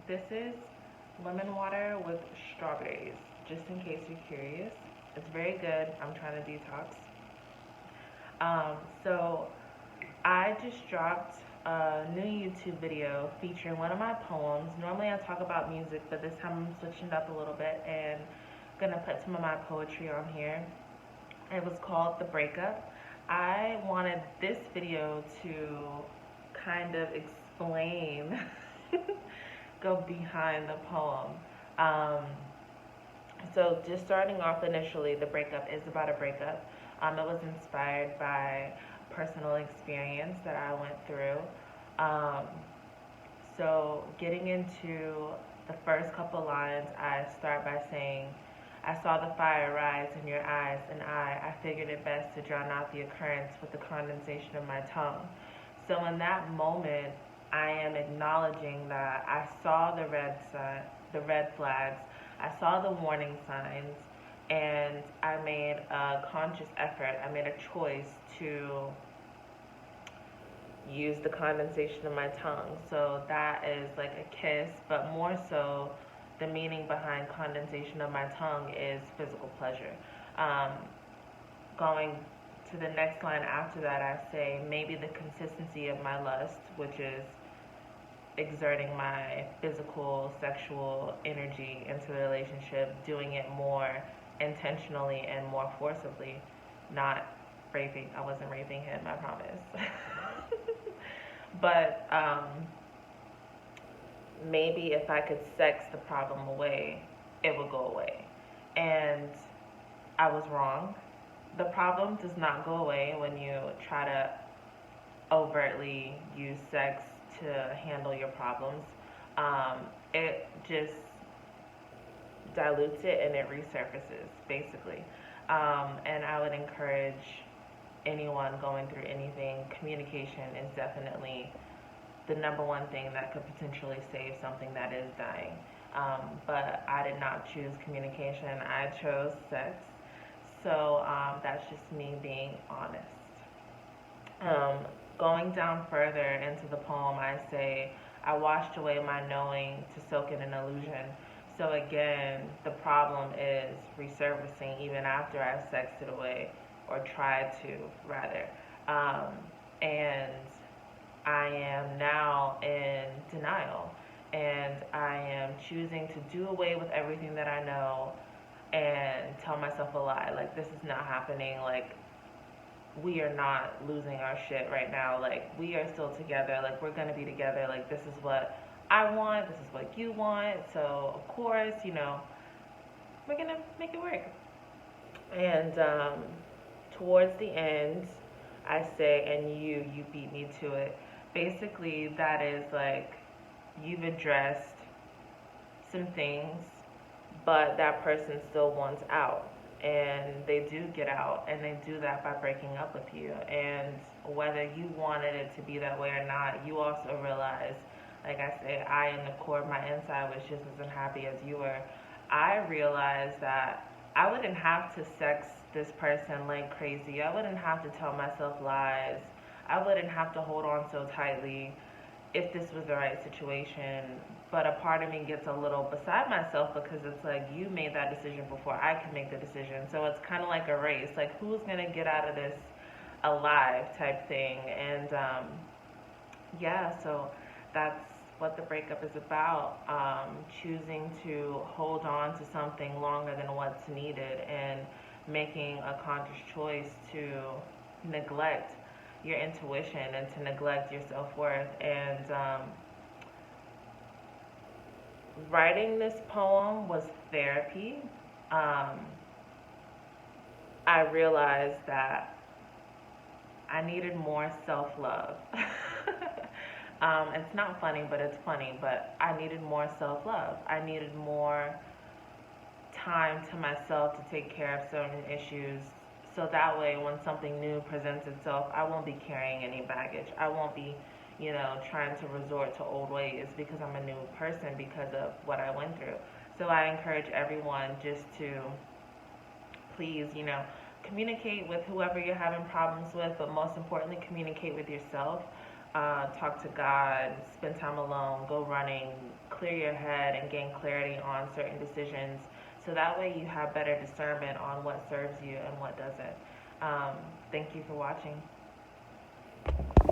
This is lemon water with strawberries, just in case you're curious. It's very good. I'm trying to detox. So I just dropped a new YouTube video featuring one of my poems. Normally I talk about music, but this time I'm switching it up a little bit and gonna put some of my poetry on here. It was called The Breakup. I wanted this video to kind of explain, go behind the poem. Um, so just starting off initially, The Breakup is about a breakup. It was inspired by personal experience that I went through. Um, so getting into the first couple lines, I start by saying, I saw the fire rise in your eyes, and I figured it best to drown out the occurrence with the condensation of my tongue. So in that moment, I am acknowledging that I saw the red flags, I saw the warning signs, and I made a conscious effort. I made a choice to use the condensation of my tongue. So that is like a kiss, but more so, the meaning behind condensation of my tongue is physical pleasure. Um, Going to the next line after that, I say maybe the consistency of my lust, which is exerting my physical, sexual energy into the relationship, doing it more intentionally and more forcibly, not raping. I wasn't raping him, I promise. But maybe if I could sex the problem away, it would go away. And I was wrong. The problem does not go away when you try to overtly use sex to handle your problems. It just dilutes it and it resurfaces, basically. And I would encourage anyone going through anything, communication is definitely the number one thing that could potentially save something that is dying. But I did not choose communication, I chose sex. So that's just me being honest. Um, Going down further into the poem, I say, I washed away my knowing to soak in an illusion. So again, the problem is resurfacing even after I've sexed it away, or tried to, rather. And I am now in denial, and I am choosing to do away with everything that I know and tell myself a lie. Like, this is not happening. Like, we are not losing our shit right now. Like, we are still together. Like, we're gonna be together. Like, this is what I want. This is what you want. So, of course, we're gonna make it work. And towards the end, I say, and you beat me to it. Basically, that is like, you've addressed some things, but that person still wants out. And they do get out, and they do that by breaking up with you. And whether you wanted it to be that way or not, you also realize, like I say, I, in the core of my inside, was just as unhappy as you were. I realized that I wouldn't have to sex this person like crazy. I wouldn't have to tell myself lies. I wouldn't have to hold on so tightly if this was the right situation. But a part of me gets a little beside myself, because it's like, you made that decision before I could make the decision. So it's kind of like a race. Like, who's going to get out of this alive type thing. And yeah, so that's what the breakup is about. Choosing to hold on to something longer than what's needed, and making a conscious choice to neglect your intuition and to neglect your self-worth. And writing this poem was therapy. I realized that I needed more self-love. It's not funny, but it's funny. But I needed more self-love. I needed more time to myself to take care of certain issues. So that way, when something new presents itself, I won't be carrying any baggage. I won't be, trying to resort to old ways, because I'm a new person because of what I went through. So I encourage everyone just to please, communicate with whoever you're having problems with, but most importantly, communicate with yourself. talk to God, spend time alone, go running, clear your head, and gain clarity on certain decisions. So that way you have better discernment on what serves you and what doesn't. Thank you for watching.